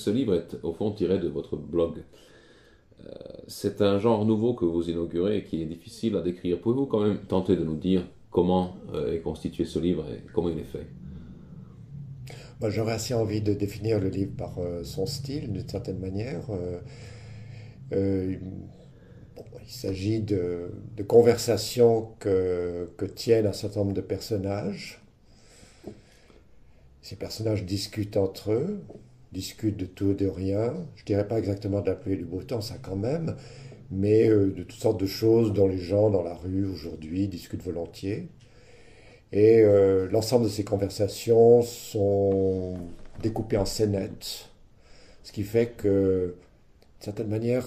ce livre est au fond tiré de votre blog. C'est un genre nouveau que vous inaugurez et qui est difficile à décrire. Pouvez-vous quand même tenter de nous dire comment est constitué ce livre et comment il est fait? Moi, j'aurais assez envie de définir le livre par son style, d'une certaine manière. Euh, bon, il s'agit de conversations que tiennent un certain nombre de personnages. Ces personnages discutent entre eux, discutent de tout et de rien. Je dirais pas exactement de la pluie et du beau temps, ça quand même, mais de toutes sortes de choses dont les gens dans la rue aujourd'hui discutent volontiers. Et l'ensemble de ces conversations sont découpées en scénettes, ce qui fait que, d'une certaine manière,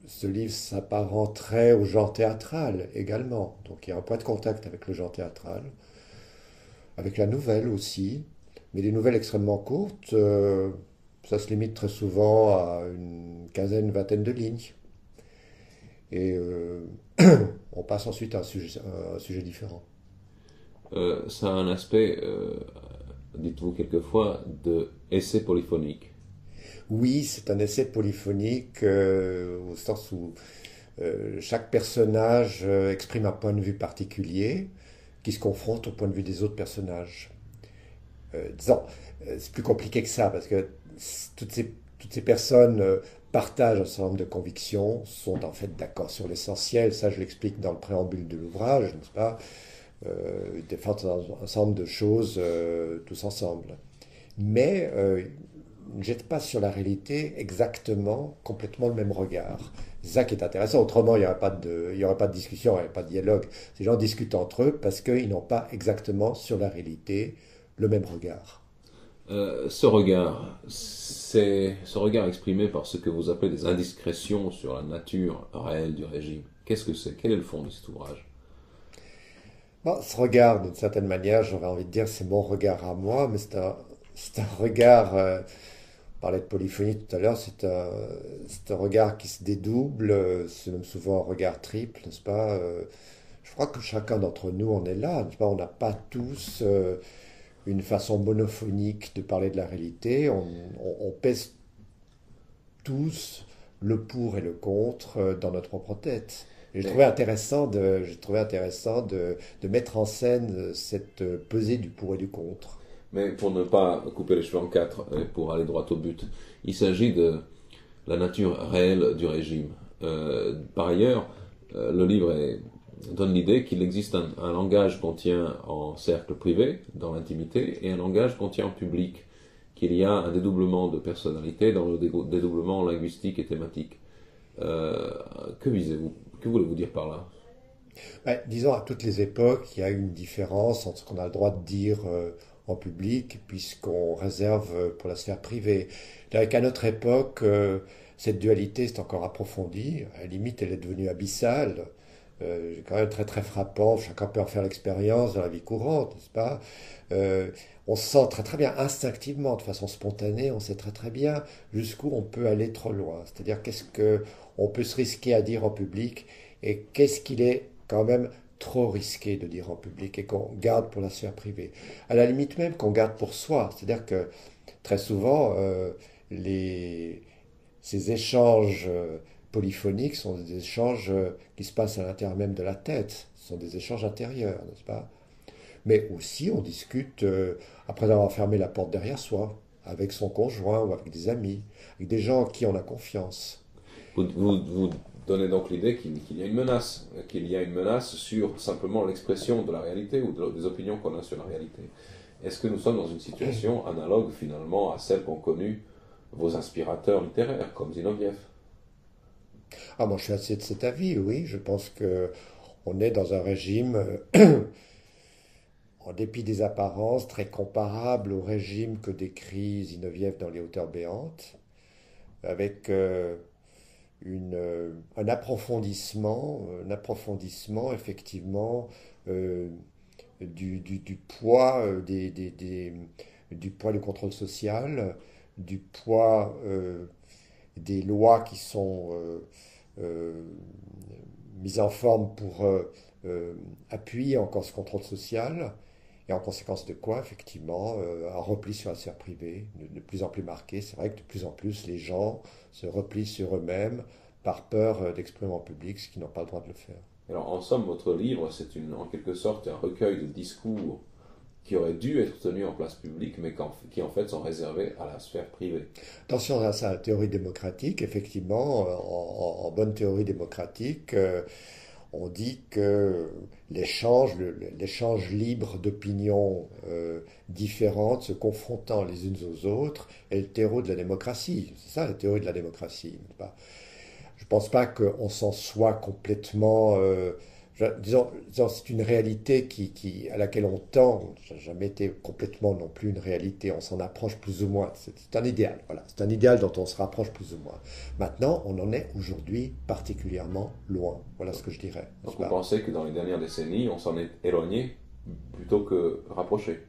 ce livre s'apparenterait au genre théâtral également. Donc il y a un point de contact avec le genre théâtral, avec la nouvelle aussi, mais des nouvelles extrêmement courtes. Ça se limite très souvent à une quinzaine, une vingtaine de lignes. Et on passe ensuite à un sujet différent. Ça a un aspect, dites-vous quelquefois, de essai polyphonique. Oui, c'est un essai polyphonique au sens où chaque personnage exprime un point de vue particulier qui se confronte au point de vue des autres personnages. Disons, c'est plus compliqué que ça parce que toutes ces personnes partagent un certain nombre de convictions, sont en fait d'accord sur l'essentiel. Ça, je l'explique dans le préambule de l'ouvrage, n'est-ce pas? Ils défendent un certain nombre de choses tous ensemble. Mais ne jette pas sur la réalité exactement, complètement le même regard. C'est ça qui est intéressant. Autrement, il y aurait pas de discussion, il n'y aurait pas de dialogue. Ces gens discutent entre eux parce qu'ils n'ont pas exactement sur la réalité le même regard. Ce regard exprimé par ce que vous appelez des indiscrétions sur la nature réelle du régime. Qu'est-ce que c'est? Quel est le fond de cet ouvrage? Bon, ce regard, d'une certaine manière, j'aurais envie de dire, c'est mon regard à moi, mais c'est un regard. On parlait de polyphonie tout à l'heure, c'est un regard qui se dédouble, c'est même souvent un regard triple, n'est-ce pas? Je crois que chacun d'entre nous en est là, n'est-ce pas? On n'a pas tous une façon monophonique de parler de la réalité, on pèse tous le pour et le contre dans notre propre tête. Et Mais, j'ai trouvé intéressant de mettre en scène cette pesée du pour et du contre. mais pour ne pas couper les cheveux en quatre et pour aller droit au but, il s'agit de la nature réelle du régime. Par ailleurs, le livre donne l'idée qu'il existe un langage qu'on tient en cercle privé, dans l'intimité, et un langage qu'on tient en public, qu'il y a un dédoublement de personnalité dans le dédoublement linguistique et thématique. Euh, que visez-vous? Que voulez-vous dire par là? Ouais, disons, à toutes les époques, il y a une différence entre ce qu'on a le droit de dire en public et puis ce qu'on réserve pour la sphère privée. C'est-à-dire qu'à notre époque, cette dualité s'est encore approfondie. À la limite, elle est devenue abyssale. C'est quand même très très frappant. Chacun peut en faire l'expérience dans la vie courante, n'est-ce pas? Euh, on se sent très très bien instinctivement, de façon spontanée. On sait très très bien jusqu'où on peut aller trop loin. C'est-à-dire qu'est-ce que on peut se risquer à dire en public et qu'est-ce qu'il est quand même trop risqué de dire en public et qu'on garde pour la sphère privée. À la limite même qu'on garde pour soi. C'est-à-dire que très souvent, les, ces échanges polyphoniques sont des échanges qui se passent à l'intérieur même de la tête. Ce sont des échanges intérieurs, n'est-ce pas? Mais aussi, on discute après avoir fermé la porte derrière soi, avec son conjoint ou avec des amis, avec des gens en qui on a confiance. Vous donnez donc l'idée qu'il y a une menace, qu'il y a une menace sur simplement l'expression de la réalité ou des opinions qu'on a sur la réalité. Est-ce que nous sommes dans une situation analogue finalement à celle qu'ont connue vos inspirateurs littéraires comme Zinoviev? Ah, moi, je suis assez de cet avis, oui. Je pense que on est dans un régime, en dépit des apparences, très comparable au régime que décrit Zinoviev dans Les Hauteurs béantes, avec un approfondissement effectivement euh, du poids du poids du contrôle social, du poids des lois qui sont euh, mises en forme pour appuyer encore ce contrôle social, Et en conséquence de quoi, effectivement, un repli sur la sphère privée, de plus en plus marqué. C'est vrai que de plus en plus, les gens se replient sur eux-mêmes par peur d'exprimer en public ce qu'ils n'ont pas le droit de le faire. Alors, en somme, votre livre, c'est en quelque sorte un recueil de discours qui auraient dû être tenus en place publique, mais qui en fait sont réservés à la sphère privée. Attention à sa théorie démocratique, effectivement, en bonne théorie démocratique, on dit que l'échange libre d'opinions différentes, se confrontant les unes aux autres, est le terreau de la démocratie. C'est ça la théorie de la démocratie. Je ne pense pas qu'on s'en soit complètement. Disons, c'est une réalité à laquelle on tend. Ça n'a jamais été complètement non plus une réalité. On s'en approche plus ou moins. C'est un idéal. Voilà. C'est un idéal dont on se rapproche plus ou moins. Maintenant, on en est aujourd'hui particulièrement loin. Voilà ce que je dirais. Donc vous pensez que dans les dernières décennies, on s'en est éloigné plutôt que rapproché?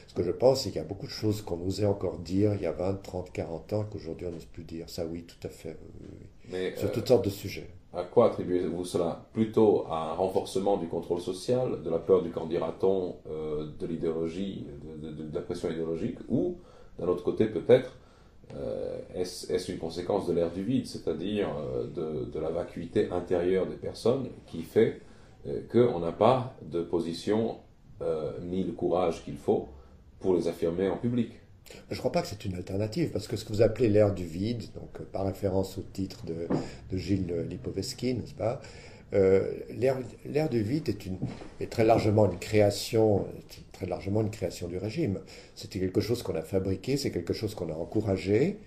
Ce que je pense, c'est qu'il y a beaucoup de choses qu'on osait encore dire il y a 20, 30, 40 ans qu'aujourd'hui on n'ose plus dire. Ça, oui, tout à fait. Oui, oui. Mais Sur toutes sortes de sujets. à quoi attribuez-vous cela? Plutôt à un renforcement du contrôle social, de la peur du qu'en dira-t-on, de l'idéologie, de la pression idéologique, ou d'un autre côté peut-être, est-ce une conséquence de l'ère du vide, c'est-à-dire de la vacuité intérieure des personnes qui fait qu'on n'a pas de position ni le courage qu'il faut pour les affirmer en public? Je ne crois pas que c'est une alternative, parce que ce que vous appelez l'ère du vide, donc par référence au titre de Gilles Lipovetsky, n'est-ce pas, l'ère du vide est très largement une création, du régime. C'était quelque chose qu'on a fabriqué, c'est quelque chose qu'on a encouragé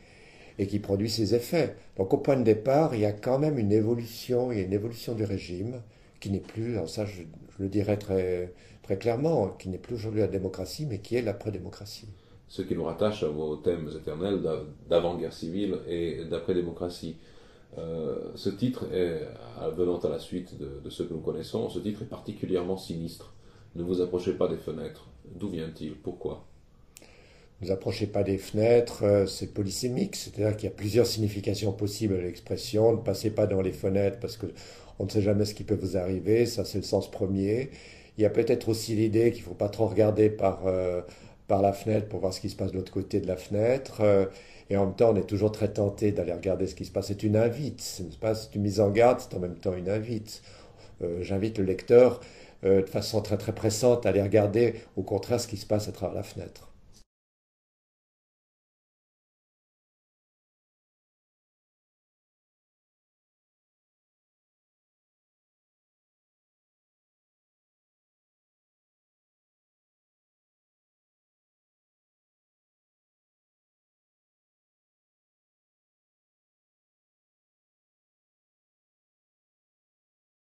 et qui produit ses effets. Donc au point de départ, il y a quand même une évolution, il y a une évolution du régime qui n'est plus, alors ça je le dirais très, très clairement, qui n'est plus aujourd'hui la démocratie, mais qui est l'après-démocratie. Ce qui nous rattache à vos thèmes éternels d'avant-guerre civile et d'après-démocratie. Ce titre, venant à la suite de ce que nous connaissons, ce titre est particulièrement sinistre. Ne vous approchez pas des fenêtres. D'où vient-il? Pourquoi? Ne vous approchez pas des fenêtres, c'est polysémique, c'est-à-dire qu'il y a plusieurs significations possibles à l'expression. Ne passez pas dans les fenêtres parce qu'on ne sait jamais ce qui peut vous arriver, ça c'est le sens premier. Il y a peut-être aussi l'idée qu'il ne faut pas trop regarder par la fenêtre pour voir ce qui se passe de l'autre côté de la fenêtre. Et en même temps, on est toujours très tenté d'aller regarder ce qui se passe. C'est une invite, c'est une mise en garde, c'est en même temps une invite. J'invite le lecteur de façon très très pressante à aller regarder au contraire ce qui se passe à travers la fenêtre.